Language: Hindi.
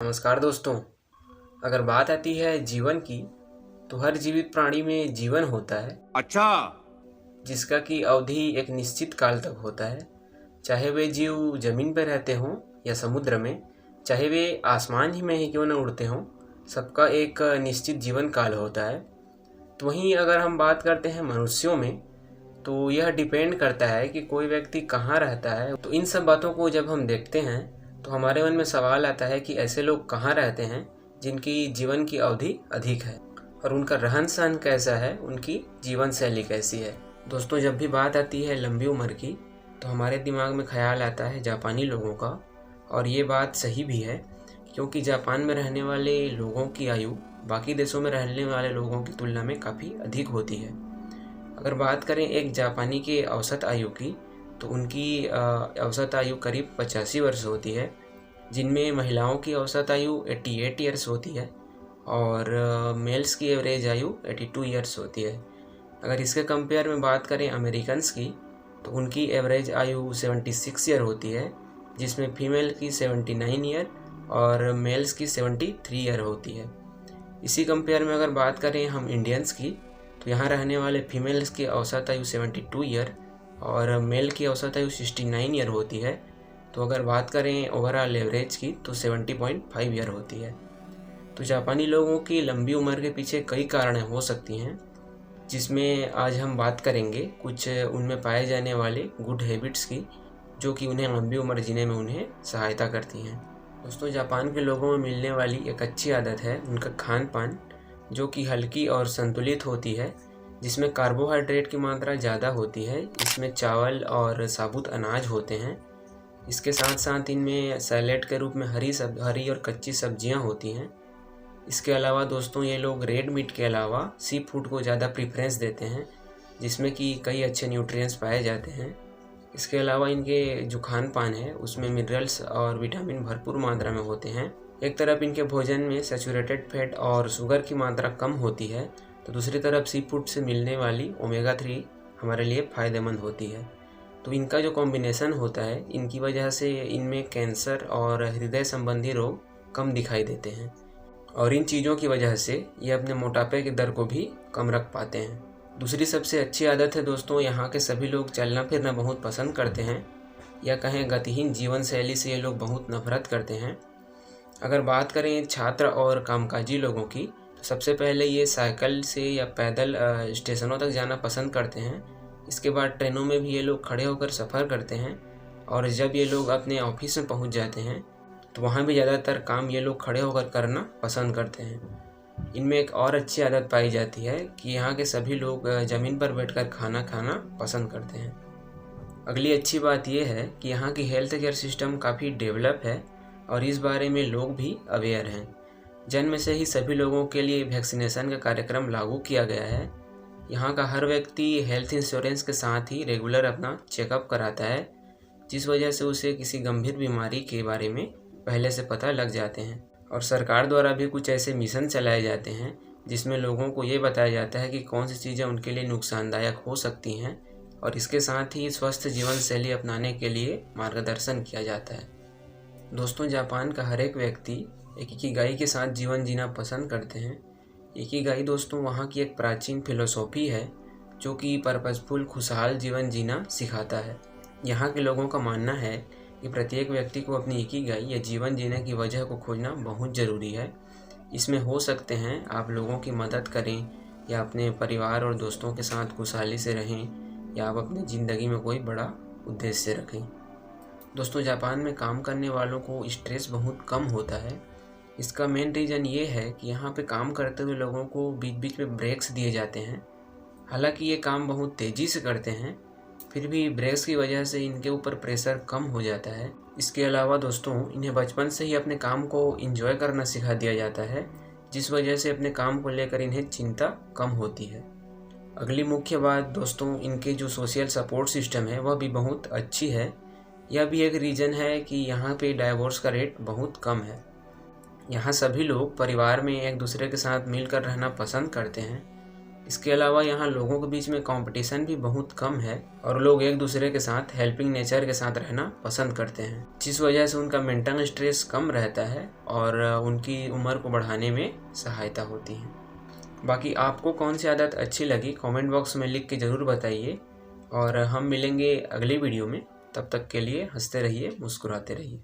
नमस्कार दोस्तों। अगर बात आती है जीवन की, तो हर जीवित प्राणी में जीवन होता है। अच्छा। जिसका की अवधि एक निश्चित काल तक होता है। चाहे वे जीव जमीन पर रहते हों या समुद्र में, चाहे वे आसमान ही में ही क्यों न उड़ते हों, सबका एक निश्चित जीवन काल होता है। तो वहीं अगर हम बात करते हैं मनुष्यों में, तो यह डिपेंड करता है कि कोई व्यक्ति कहाँ रहता है। तो इन सब बातों को जब हम देखते हैं तो हमारे मन में सवाल आता है कि ऐसे लोग कहाँ रहते हैं जिनकी जीवन की अवधि अधिक है, और उनका रहन सहन कैसा है, उनकी जीवन शैली कैसी है। दोस्तों, जब भी बात आती है लंबी उम्र की, तो हमारे दिमाग में ख्याल आता है जापानी लोगों का। और ये बात सही भी है, क्योंकि जापान में रहने वाले लोगों की आयु बाकी देशों में रहने वाले लोगों की तुलना में काफ़ी अधिक होती है। अगर बात करें एक जापानी के औसत आयु की, तो उनकी औसत आयु करीब 85 वर्ष होती है, जिनमें महिलाओं की औसत आयु 88 ईयर्स होती है और मेल्स की एवरेज आयु 82 ईयर्स होती है। अगर इसके कंपेयर में बात करें अमेरिकन्स की, तो उनकी एवरेज आयु 76 ईयर होती है, जिसमें फीमेल की 79 ईयर और मेल्स की 73 ईयर होती है। इसी कंपेयर में अगर बात करें हम इंडियंस की, तो यहाँ रहने वाले फीमेल्स की औसत आयु 72 ईयर और मेल की औसत आयु 69 ईयर होती है। तो अगर बात करें ओवरऑल एवरेज की, तो 70.5 ईयर होती है। तो जापानी लोगों की लंबी उम्र के पीछे कई कारण हो सकती हैं, जिसमें आज हम बात करेंगे कुछ उनमें पाए जाने वाले गुड हैबिट्स की, जो कि उन्हें लंबी उम्र जीने में उन्हें सहायता करती हैं। दोस्तों, जापान के लोगों में मिलने वाली एक अच्छी आदत है उनका खान पान, जो कि हल्की और संतुलित होती है, जिसमें कार्बोहाइड्रेट की मात्रा ज़्यादा होती है। इसमें चावल और साबुत अनाज होते हैं। इसके साथ साथ इनमें सैलेड के रूप में हरी और कच्ची सब्जियां होती हैं। इसके अलावा दोस्तों, ये लोग रेड मीट के अलावा सी फूड को ज़्यादा प्रीफरेंस देते हैं, जिसमें कि कई अच्छे न्यूट्रिएंट्स पाए जाते हैं। इसके अलावा इनके जो खान पान है उसमें मिनरल्स और विटामिन भरपूर मात्रा में होते हैं। एक तरफ इनके भोजन में सैचुरेटेड फैट और शुगर की मात्रा कम होती है, तो दूसरी तरफ सी फूड से मिलने वाली ओमेगा 3 हमारे लिए फ़ायदेमंद होती है। तो इनका जो कॉम्बिनेशन होता है, इनकी वजह से इनमें कैंसर और हृदय संबंधी रोग कम दिखाई देते हैं, और इन चीज़ों की वजह से ये अपने मोटापे के दर को भी कम रख पाते हैं। दूसरी सबसे अच्छी आदत है दोस्तों, यहाँ के सभी लोग चलना फिरना बहुत पसंद करते हैं, या कहें गतिहीन जीवन शैली से ये लोग बहुत नफरत करते हैं। अगर बात करें छात्र और कामकाजी लोगों की, तो सबसे पहले ये साइकिल से या पैदल स्टेशनों तक जाना पसंद करते हैं। इसके बाद ट्रेनों में भी ये लोग खड़े होकर सफ़र करते हैं, और जब ये लोग अपने ऑफिस में पहुंच जाते हैं, तो वहाँ भी ज़्यादातर काम ये लोग खड़े होकर करना पसंद करते हैं। इनमें एक और अच्छी आदत पाई जाती है कि यहाँ के सभी लोग ज़मीन पर बैठकर खाना खाना पसंद करते हैं। अगली अच्छी बात यह है कि यहाँ की हेल्थ केयर सिस्टम काफ़ी डेवलप है, और इस बारे में लोग भी अवेयर हैं। जन्म से ही सभी लोगों के लिए वैक्सीनेशन का कार्यक्रम लागू किया गया है। यहाँ का हर व्यक्ति हेल्थ इंश्योरेंस के साथ ही रेगुलर अपना चेकअप कराता है, जिस वजह से उसे किसी गंभीर बीमारी के बारे में पहले से पता लग जाते हैं। और सरकार द्वारा भी कुछ ऐसे मिशन चलाए जाते हैं, जिसमें लोगों को ये बताया जाता है कि कौन सी चीज़ें उनके लिए नुकसानदायक हो सकती हैं, और इसके साथ ही स्वस्थ जीवन शैली अपनाने के लिए मार्गदर्शन किया जाता है। दोस्तों, जापान का हर एक व्यक्ति इकिगाई के साथ जीवन जीना पसंद करते हैं। इकिगाई दोस्तों वहाँ की एक प्राचीन फिलोसॉफी है, जो कि पर्पसफुल खुशहाल जीवन जीना सिखाता है। यहाँ के लोगों का मानना है कि प्रत्येक व्यक्ति को अपनी इकिगाई या जीवन जीने की वजह को खोजना बहुत ज़रूरी है। इसमें हो सकते हैं आप लोगों की मदद करें, या अपने परिवार और दोस्तों के साथ खुशहाली से रहें, या आप अपनी ज़िंदगी में कोई बड़ा उद्देश्य रखें। दोस्तों, जापान में काम करने वालों को स्ट्रेस बहुत कम होता है। इसका मेन रीज़न ये है कि यहाँ पे काम करते हुए लोगों को बीच बीच में ब्रेक्स दिए जाते हैं। हालांकि ये काम बहुत तेज़ी से करते हैं, फिर भी ब्रेक्स की वजह से इनके ऊपर प्रेशर कम हो जाता है। इसके अलावा दोस्तों, इन्हें बचपन से ही अपने काम को एंजॉय करना सिखा दिया जाता है, जिस वजह से अपने काम को लेकर इन्हें चिंता कम होती है। अगली मुख्य बात दोस्तों, इनके जो सोशल सपोर्ट सिस्टम है वह भी बहुत अच्छी है। यह भी एक रीज़न है कि यहाँ पे डाइवोर्स का रेट बहुत कम है। यहाँ सभी लोग परिवार में एक दूसरे के साथ मिलकर रहना पसंद करते हैं। इसके अलावा यहाँ लोगों के बीच में कंपटीशन भी बहुत कम है और लोग एक दूसरे के साथ हेल्पिंग नेचर के साथ रहना पसंद करते हैं, जिस वजह से उनका मेंटल स्ट्रेस कम रहता है और उनकी उम्र को बढ़ाने में सहायता होती है। बाकी आपको कौन सी आदत अच्छी लगी कमेंट बॉक्स में लिख के ज़रूर बताइए और हम मिलेंगे अगली वीडियो में। तब तक के लिए हंसते रहिए, मुस्कुराते रहिए।